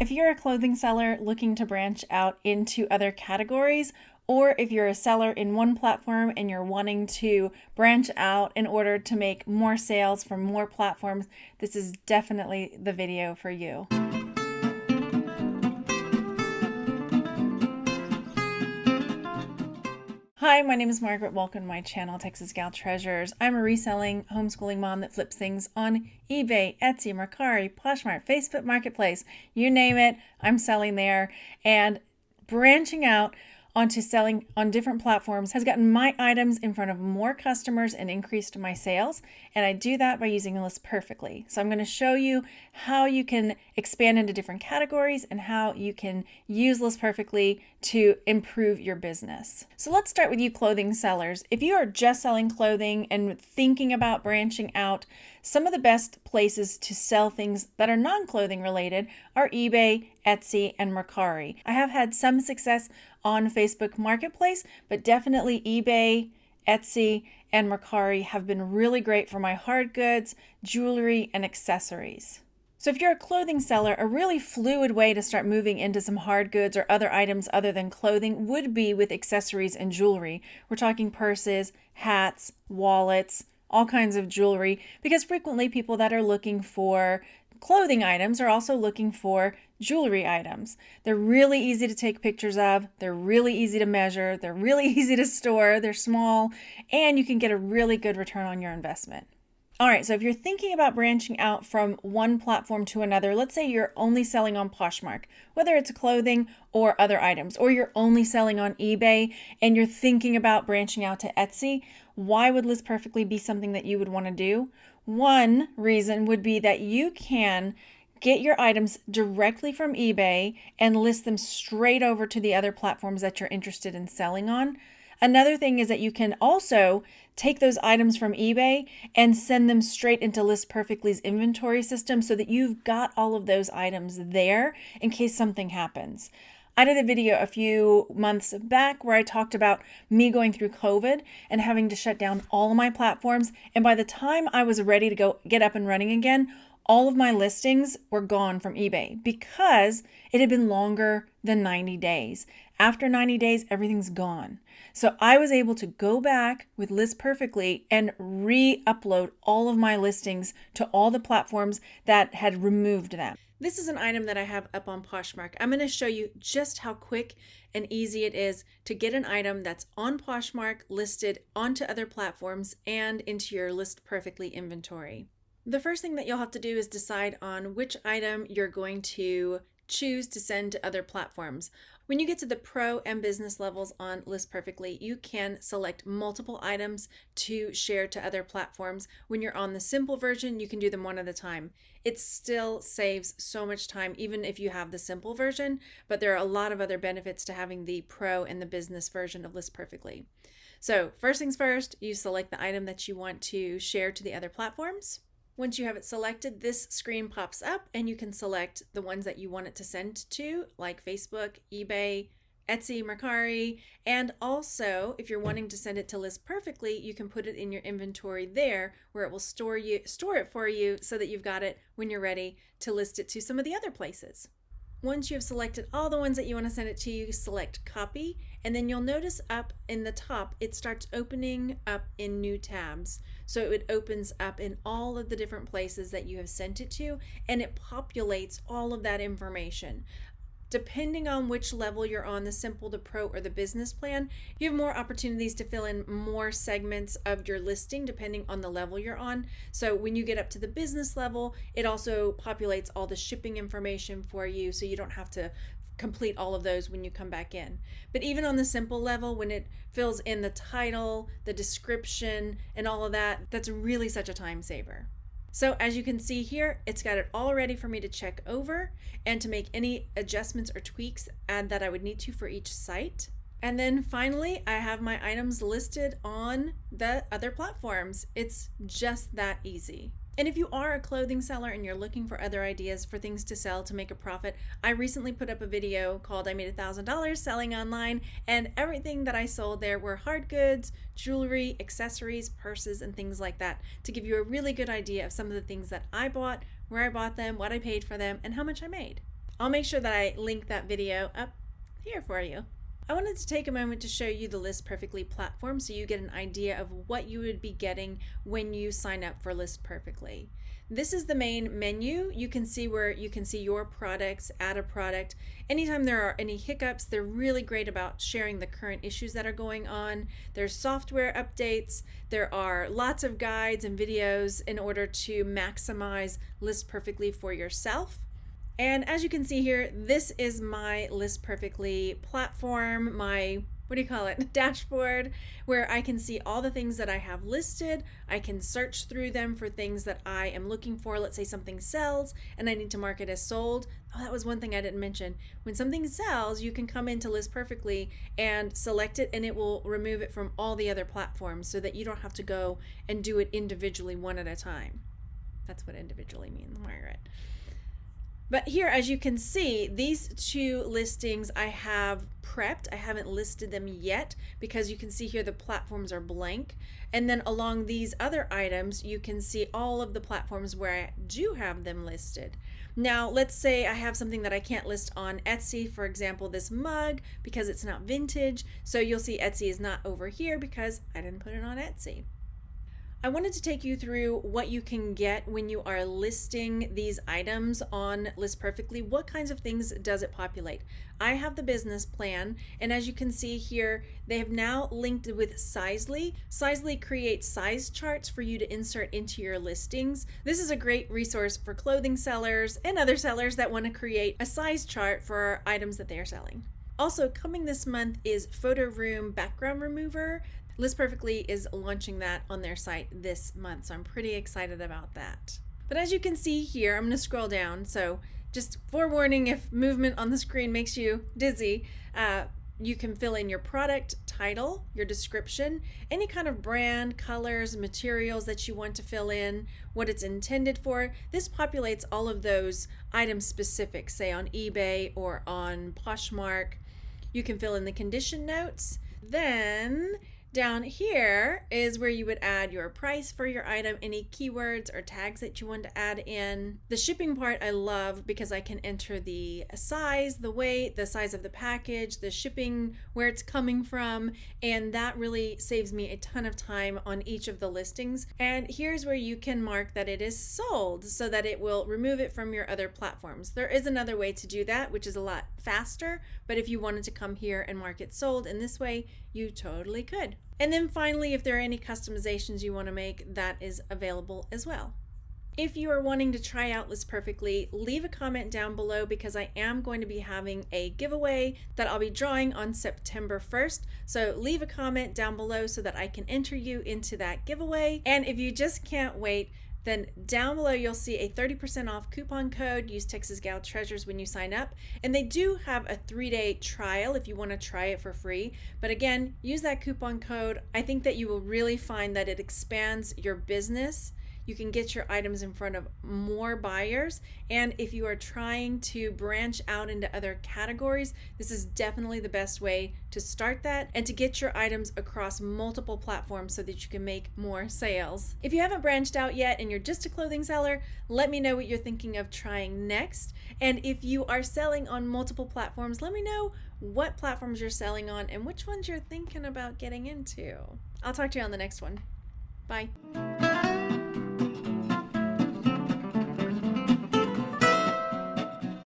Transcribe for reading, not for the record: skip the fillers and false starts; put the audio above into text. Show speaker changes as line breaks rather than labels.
If you're a clothing seller looking to branch out into other categories, or if you're a seller in one platform and you're wanting to branch out in order to make more sales from more platforms, this is definitely the video for you. Hi, my name is Margaret. Welcome to my channel, Texas Gal Treasures. I'm a reselling, homeschooling mom that flips things on eBay, Etsy, Mercari, Poshmark, Facebook Marketplace. You name it, I'm selling there. And branching out onto selling on different platforms has gotten my items in front of more customers and increased my sales. And I do that by using List Perfectly. So I'm going to show you how you can expand into different categories and how you can use List Perfectly to improve your business. So let's start with you clothing sellers. If you are just selling clothing and thinking about branching out, some of the best places to sell things that are non-clothing related are eBay, Etsy, and Mercari. I have had some success on Facebook Marketplace, but definitely eBay, Etsy, and Mercari have been really great for my hard goods, jewelry, and accessories. So if you're a clothing seller, a really fluid way to start moving into some hard goods or other items other than clothing would be with accessories and jewelry. We're talking purses, hats, wallets, all kinds of jewelry, because frequently people that are looking for clothing items are also looking for jewelry items. They're really easy to take pictures of, they're really easy to measure, they're really easy to store, they're small, and you can get a really good return on your investment. All right, so if you're thinking about branching out from one platform to another, let's say you're only selling on Poshmark, whether it's clothing or other items, or you're only selling on eBay and you're thinking about branching out to Etsy, why would List Perfectly be something that you would want to do? One reason would be that you can get your items directly from eBay and list them straight over to the other platforms that you're interested in selling on. Another thing is that you can also take those items from eBay and send them straight into List Perfectly's inventory system so that you've got all of those items there in case something happens. I did a video a few months back where I talked about me going through COVID and having to shut down all of my platforms. And by the time I was ready to go get up and running again, all of my listings were gone from eBay because it had been longer than 90 days. After 90 days, everything's gone. So I was able to go back with List Perfectly and re-upload all of my listings to all the platforms that had removed them. This is an item that I have up on Poshmark. I'm going to show you just how quick and easy it is to get an item that's on Poshmark listed onto other platforms and into your List Perfectly inventory. The first thing that you'll have to do is decide on which item you're going to choose to send to other platforms. When you get to the pro and business levels on List Perfectly, you can select multiple items to share to other platforms. When you're on the simple version, you can do them one at a time. It still saves so much time, even if you have the simple version, but there are a lot of other benefits to having the pro and the business version of List Perfectly. So first things first, you select the item that you want to share to the other platforms. Once you have it selected, this screen pops up and you can select the ones that you want it to send to, like Facebook, eBay, Etsy, Mercari, and also if you're wanting to send it to List Perfectly, you can put it in your inventory there where it will store it for you so that you've got it when you're ready to list it to some of the other places. Once you have selected all the ones that you want to send it to, you select copy, and then you'll notice up in the top, it starts opening up in new tabs. So it opens up in all of the different places that you have sent it to, and it populates all of that information. Depending on which level you're on, the simple, the pro, or the business plan, you have more opportunities to fill in more segments of your listing depending on the level you're on. So when you get up to the business level, it also populates all the shipping information for you so you don't have to complete all of those when you come back in. But even on the simple level, when it fills in the title, the description, and all of that, that's really such a time saver. So as you can see here, it's got it all ready for me to check over and to make any adjustments or tweaks that I would need to for each site. And then finally, I have my items listed on the other platforms. It's just that easy. And if you are a clothing seller and you're looking for other ideas for things to sell to make a profit, I recently put up a video called I Made $1,000 Selling Online, and everything that I sold there were hard goods, jewelry, accessories, purses, and things like that, to give you a really good idea of some of the things that I bought, where I bought them, what I paid for them, and how much I made. I'll make sure that I link that video up here for you. I wanted to take a moment to show you the List Perfectly platform so you get an idea of what you would be getting when you sign up for List Perfectly. This is the main menu. You can see where you can see your products, add a product. Anytime there are any hiccups, they're really great about sharing the current issues that are going on. There's software updates. There are lots of guides and videos in order to maximize List Perfectly for yourself. And as you can see here, this is my List Perfectly platform, my, dashboard, where I can see all the things that I have listed. I can search through them for things that I am looking for. Let's say something sells and I need to mark it as sold. Oh, that was one thing I didn't mention. When something sells, you can come into List Perfectly and select it, and it will remove it from all the other platforms so that you don't have to go and do it individually one at a time. That's what individually means, Margaret. But here, as you can see, these two listings I have prepped. I haven't listed them yet because you can see here the platforms are blank. And then along these other items, you can see all of the platforms where I do have them listed. Now, let's say I have something that I can't list on Etsy, for example, this mug, because it's not vintage. So you'll see Etsy is not over here because I didn't put it on Etsy. I wanted to take you through what you can get when you are listing these items on List Perfectly. What kinds of things does it populate? I have the business plan, and as you can see here, they have now linked with Sizely. Sizely creates size charts for you to insert into your listings. This is a great resource for clothing sellers and other sellers that want to create a size chart for items that they are selling. Also, coming this month is Photo Room Background Remover. List Perfectly is launching that on their site this month, so I'm pretty excited about that. But as you can see here, I'm going to scroll down, so just forewarning if movement on the screen makes you dizzy, you can fill in your product title, your description, any kind of brand, colors, materials that you want to fill in, what it's intended for. This populates all of those item specifics, say on eBay or on Poshmark. You can fill in the condition notes. Then down here is where you would add your price for your item, any keywords or tags that you want to add in. The shipping part I love because I can enter the size, the weight, the size of the package, the shipping, where it's coming from, and that really saves me a ton of time on each of the listings. And here's where you can mark that it is sold so that it will remove it from your other platforms. There is another way to do that, which is a lot faster, but if you wanted to come here and mark it sold in this way, you totally could. And then finally, if there are any customizations you want to make, that is available as well. If you are wanting to try out List Perfectly, leave a comment down below because I am going to be having a giveaway that I'll be drawing on September 1st. So leave a comment down below so that I can enter you into that giveaway. And if you just can't wait, then down below you'll see a 30% off coupon code. Use Texas Gal Treasures when you sign up. And they do have a 3-day trial if you want to try it for free. But again, use that coupon code. I think that you will really find that it expands your business. You can get your items in front of more buyers. And if you are trying to branch out into other categories, this is definitely the best way to start that and to get your items across multiple platforms so that you can make more sales. If you haven't branched out yet and you're just a clothing seller, let me know what you're thinking of trying next. And if you are selling on multiple platforms, let me know what platforms you're selling on and which ones you're thinking about getting into. I'll talk to you on the next one. Bye.